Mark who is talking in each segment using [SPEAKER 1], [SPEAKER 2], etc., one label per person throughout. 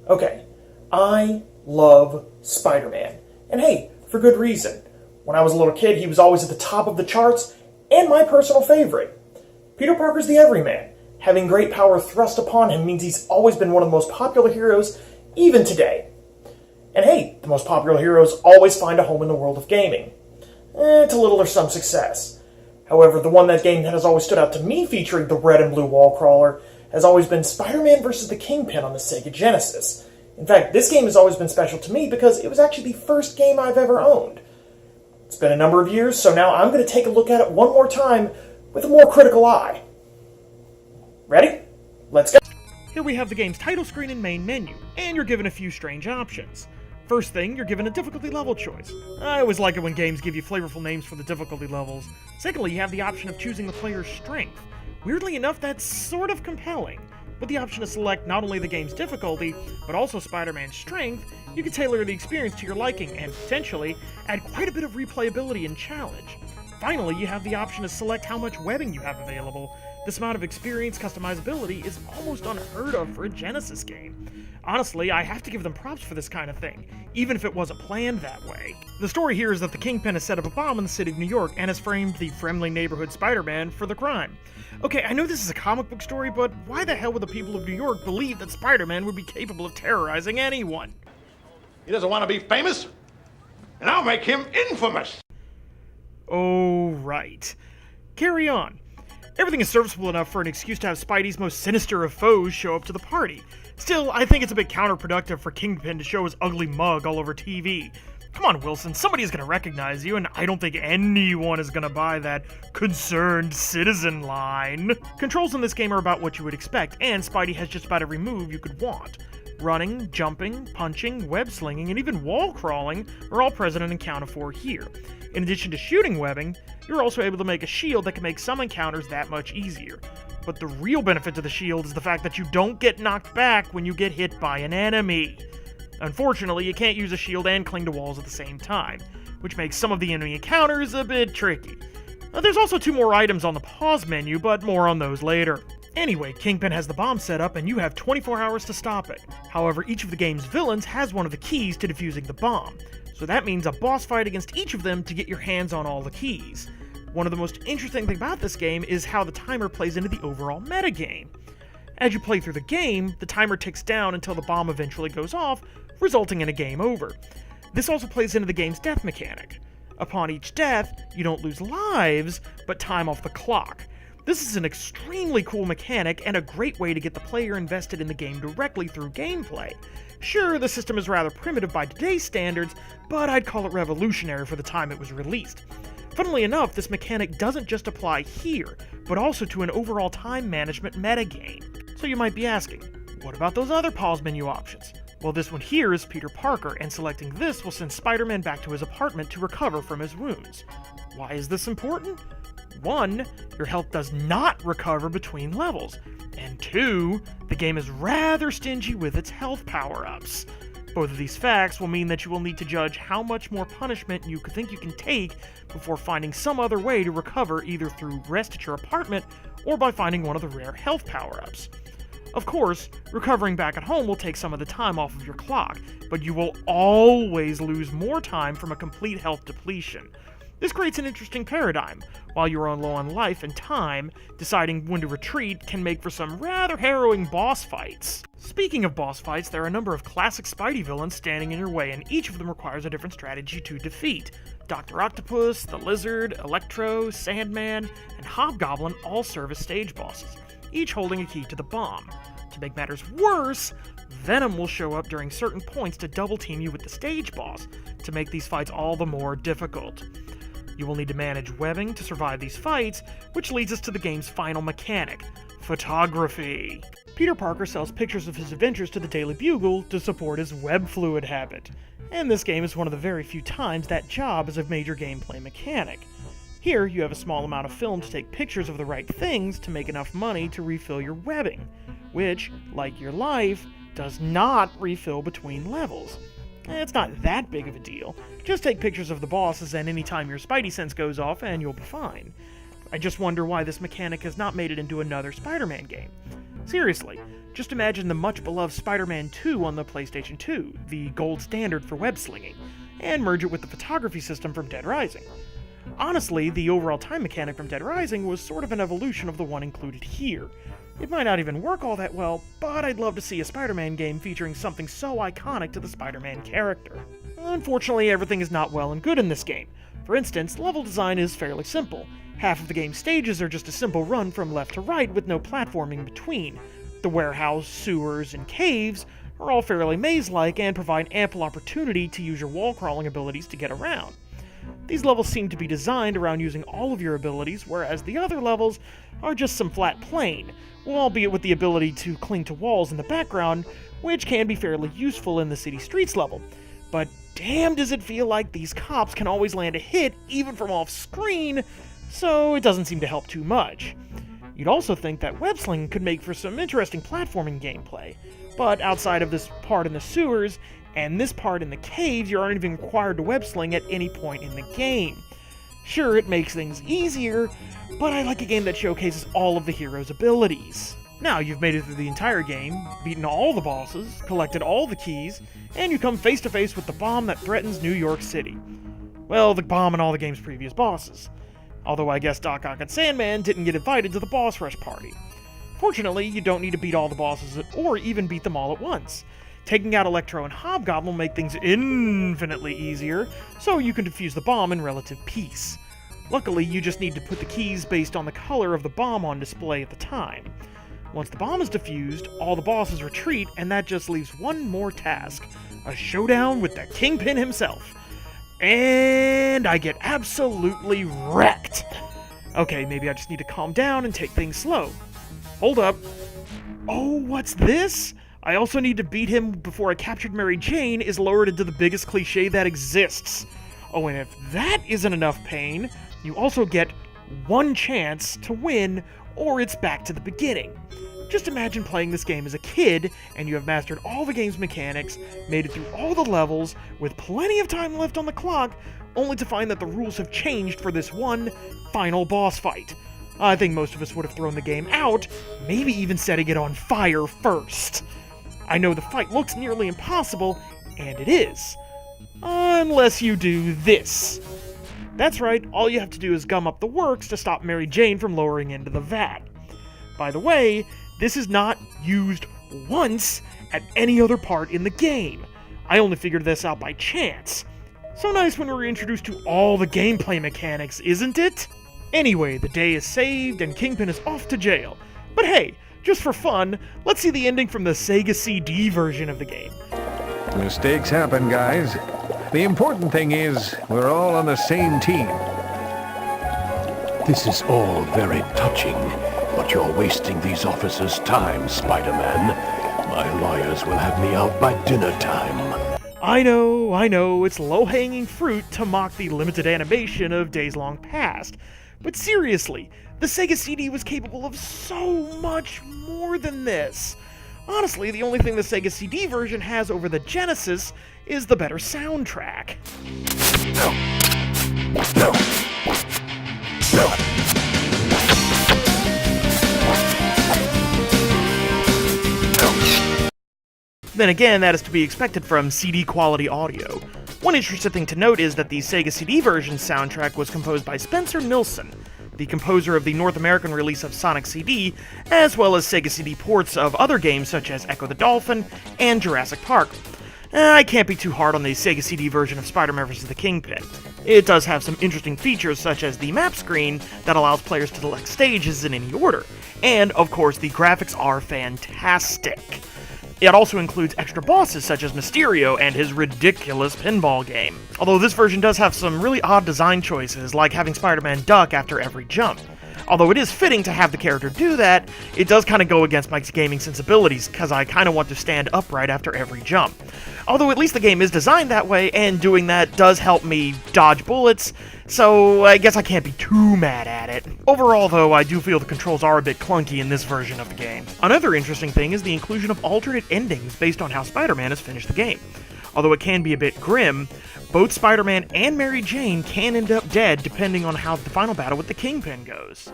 [SPEAKER 1] Okay, I love Spider-Man. And hey, for good reason. When I was a little kid, he was always at the top of the charts, and my personal favorite. Peter Parker's the everyman. Having great power thrust upon him means he's always been one of the most popular heroes, even today. And hey, the most popular heroes always find a home in the world of gaming. To little or some success. However, the one that game that has always stood out to me featuring the red and blue wall crawler has always been Spider-Man vs. the Kingpin on the Sega Genesis. In fact, this game has always been special to me because it was actually the first game I've ever owned. It's been a number of years, so now I'm going to take a look at it one more time with a more critical eye. Ready? Let's go!
[SPEAKER 2] Here we have the game's title screen and main menu, and you're given a few strange options. First thing, you're given a difficulty level choice. I always like it when games give you flavorful names for the difficulty levels. Secondly, you have the option of choosing the player's strength. Weirdly enough, that's sort of compelling. With the option to select not only the game's difficulty, but also Spider-Man's strength, you can tailor the experience to your liking and, potentially, add quite a bit of replayability and challenge. Finally, you have the option to select how much webbing you have available. This amount of experience customizability is almost unheard of for a Genesis game. Honestly, I have to give them props for this kind of thing, even if it wasn't planned that way. The story here is that the Kingpin has set up a bomb in the city of New York and has framed the friendly neighborhood Spider-Man for the crime. Okay, I know this is a comic book story, but why the hell would the people of New York believe that Spider-Man would be capable of terrorizing anyone?
[SPEAKER 3] He doesn't want to be famous, and I'll make him infamous.
[SPEAKER 2] Oh, right. Carry on. Everything is serviceable enough for an excuse to have Spidey's most sinister of foes show up to the party. Still, I think it's a bit counterproductive for Kingpin to show his ugly mug all over TV. Come on, Wilson, somebody's gonna recognize you, and I don't think anyone is gonna buy that concerned citizen line. Controls in this game are about what you would expect, and Spidey has just about every move you could want. Running, jumping, punching, web-slinging, and even wall crawling are all present and accounted for here. In addition to shooting webbing, you're also able to make a shield that can make some encounters that much easier. But the real benefit to the shield is the fact that you don't get knocked back when you get hit by an enemy. Unfortunately, you can't use a shield and cling to walls at the same time, which makes some of the enemy encounters a bit tricky. There's also 2 more items on the pause menu, but more on those later. Anyway, Kingpin has the bomb set up and you have 24 hours to stop it. However, each of the game's villains has one of the keys to defusing the bomb, so that means a boss fight against each of them to get your hands on all the keys. One of the most interesting things about this game is how the timer plays into the overall metagame. As you play through the game, the timer ticks down until the bomb eventually goes off, resulting in a game over. This also plays into the game's death mechanic. Upon each death, you don't lose lives, but time off the clock. This is an extremely cool mechanic and a great way to get the player invested in the game directly through gameplay. Sure, the system is rather primitive by today's standards, but I'd call it revolutionary for the time it was released. Funnily enough, this mechanic doesn't just apply here, but also to an overall time management metagame. So you might be asking, what about those other pause menu options? Well, this one here is Peter Parker, and selecting this will send Spider-Man back to his apartment to recover from his wounds. Why is this important? 1, your health does not recover between levels, and 2, the game is rather stingy with its health power-ups. Both of these facts will mean that you will need to judge how much more punishment you think you can take before finding some other way to recover, either through rest at your apartment or by finding one of the rare health power-ups. Of course, recovering back at home will take some of the time off of your clock, but you will always lose more time from a complete health depletion. This creates an interesting paradigm. While you're low on life and time, deciding when to retreat can make for some rather harrowing boss fights. Speaking of boss fights, there are a number of classic Spidey villains standing in your way, and each of them requires a different strategy to defeat. Dr. Octopus, the Lizard, Electro, Sandman, and Hobgoblin all serve as stage bosses, each holding a key to the bomb. To make matters worse, Venom will show up during certain points to double team you with the stage boss, to make these fights all the more difficult. You will need to manage webbing to survive these fights, which leads us to the game's final mechanic, photography. Peter Parker sells pictures of his adventures to the Daily Bugle to support his web fluid habit, and this game is one of the very few times that job is a major gameplay mechanic. Here, you have a small amount of film to take pictures of the right things to make enough money to refill your webbing, which, like your life, does not refill between levels. It's not that big of a deal. Just take pictures of the bosses and anytime your Spidey sense goes off and you'll be fine. I just wonder why this mechanic has not made it into another Spider-Man game. Seriously, just imagine the much-beloved Spider-Man 2 on the PlayStation 2, the gold standard for web-slinging, and merge it with the photography system from Dead Rising. Honestly, the overall time mechanic from Dead Rising was sort of an evolution of the one included here. It might not even work all that well, but I'd love to see a Spider-Man game featuring something so iconic to the Spider-Man character. Unfortunately, everything is not well and good in this game. For instance, level design is fairly simple. Half of the game's stages are just a simple run from left to right with no platforming between. The warehouse, sewers, and caves are all fairly maze-like and provide ample opportunity to use your wall-crawling abilities to get around. These levels seem to be designed around using all of your abilities, whereas the other levels are just some flat plain, albeit with the ability to cling to walls in the background, which can be fairly useful in the city streets level. But damn does it feel like these cops can always land a hit even from off-screen, so it doesn't seem to help too much. You'd also think that web-slinging could make for some interesting platforming gameplay, but outside of this part in the sewers, and this part in the caves, you aren't even required to web-sling at any point in the game. Sure, it makes things easier, but I like a game that showcases all of the hero's abilities. Now you've made it through the entire game, beaten all the bosses, collected all the keys, and you come face to face with the bomb that threatens New York City. Well, the bomb and all the game's previous bosses. Although I guess Doc Ock and Sandman didn't get invited to the boss rush party. Fortunately, you don't need to beat all the bosses or even beat them all at once. Taking out Electro and Hobgoblin will make things infinitely easier, so you can defuse the bomb in relative peace. Luckily, you just need to put the keys based on the color of the bomb on display at the time. Once the bomb is defused, all the bosses retreat, and that just leaves one more task: a showdown with the Kingpin himself. And I get absolutely wrecked. Okay, maybe I just need to calm down and take things slow. Hold up. Oh, what's this? I also need to beat him before I captured Mary Jane is lowered into the biggest cliche that exists. Oh, and if that isn't enough pain, you also get one chance to win, or it's back to the beginning. Just imagine playing this game as a kid, and you have mastered all the game's mechanics, made it through all the levels, with plenty of time left on the clock, only to find that the rules have changed for this one final boss fight. I think most of us would have thrown the game out, maybe even setting it on fire first. I know the fight looks nearly impossible, and it is. Unless you do this. That's right, all you have to do is gum up the works to stop Mary Jane from lowering into the vat. By the way, this is not used once at any other part in the game. I only figured this out by chance. So nice when we're introduced to all the gameplay mechanics, isn't it? Anyway, the day is saved and Kingpin is off to jail. But hey, just for fun, let's see the ending from the Sega CD version of the game.
[SPEAKER 4] Mistakes happen, guys. The important thing is, we're all on the same team.
[SPEAKER 5] This is all very touching, but you're wasting these officers' time, Spider-Man. My lawyers will have me out by dinner time.
[SPEAKER 2] I know, it's low-hanging fruit to mock the limited animation of Days Long Past. But seriously, the Sega CD was capable of so much more than this. Honestly, the only thing the Sega CD version has over the Genesis is the better soundtrack. Then again, that is to be expected from CD quality audio. One interesting thing to note is that the Sega CD version's soundtrack was composed by Spencer Nilsson, the composer of the North American release of Sonic CD, as well as Sega CD ports of other games such as Echo the Dolphin and Jurassic Park. I can't be too hard on the Sega CD version of Spider-Man vs. the Kingpin. It does have some interesting features such as the map screen that allows players to select stages in any order, and of course the graphics are fantastic. It also includes extra bosses such as Mysterio and his ridiculous pinball game. Although this version does have some really odd design choices, like having Spider-Man duck after every jump. Although it is fitting to have the character do that, it does kind of go against my gaming sensibilities, because I kind of want to stand upright after every jump. Although at least the game is designed that way, and doing that does help me dodge bullets, so I guess I can't be too mad at it. Overall though, I do feel the controls are a bit clunky in this version of the game. Another interesting thing is the inclusion of alternate endings based on how Spider-Man has finished the game. Although it can be a bit grim, both Spider-Man and Mary Jane can end up dead depending on how the final battle with the Kingpin goes.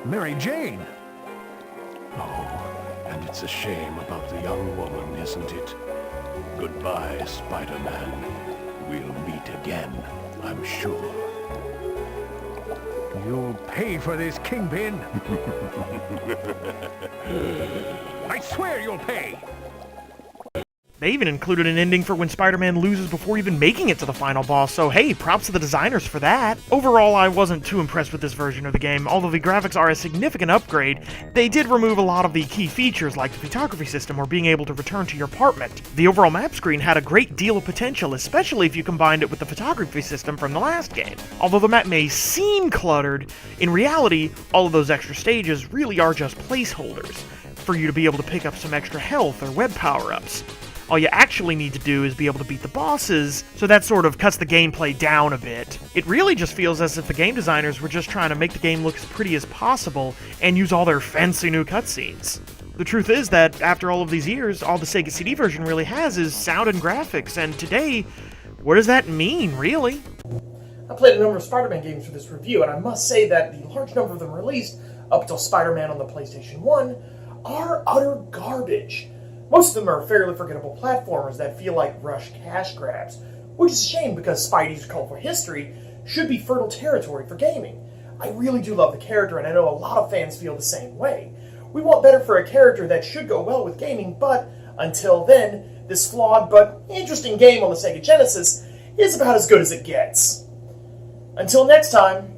[SPEAKER 4] Mary Jane!
[SPEAKER 5] Oh, and it's a shame about the young woman, isn't it? Goodbye, Spider-Man. We'll meet again, I'm sure.
[SPEAKER 4] You'll pay for this, Kingpin! I swear you'll pay!
[SPEAKER 2] They even included an ending for when Spider-Man loses before even making it to the final boss, so hey, props to the designers for that. Overall, I wasn't too impressed with this version of the game. Although the graphics are a significant upgrade, they did remove a lot of the key features like the photography system or being able to return to your apartment. The overall map screen had a great deal of potential, especially if you combined it with the photography system from the last game. Although the map may seem cluttered, in reality, all of those extra stages really are just placeholders for you to be able to pick up some extra health or web power-ups. All you actually need to do is be able to beat the bosses, so that sort of cuts the gameplay down a bit. It really just feels as if the game designers were just trying to make the game look as pretty as possible and use all their fancy new cutscenes. The truth is that, after all of these years, all the Sega CD version really has is sound and graphics, and today, what does that mean, really?
[SPEAKER 1] I played a number of Spider-Man games for this review, and I must say that the large number of them released up until Spider-Man on the PlayStation 1 are utter garbage. Most of them are fairly forgettable platformers that feel like rushed cash grabs, which is a shame because Spidey's colorful history should be fertile territory for gaming. I really do love the character, and I know a lot of fans feel the same way. We want better for a character that should go well with gaming, but until then, this flawed but interesting game on the Sega Genesis is about as good as it gets. Until next time,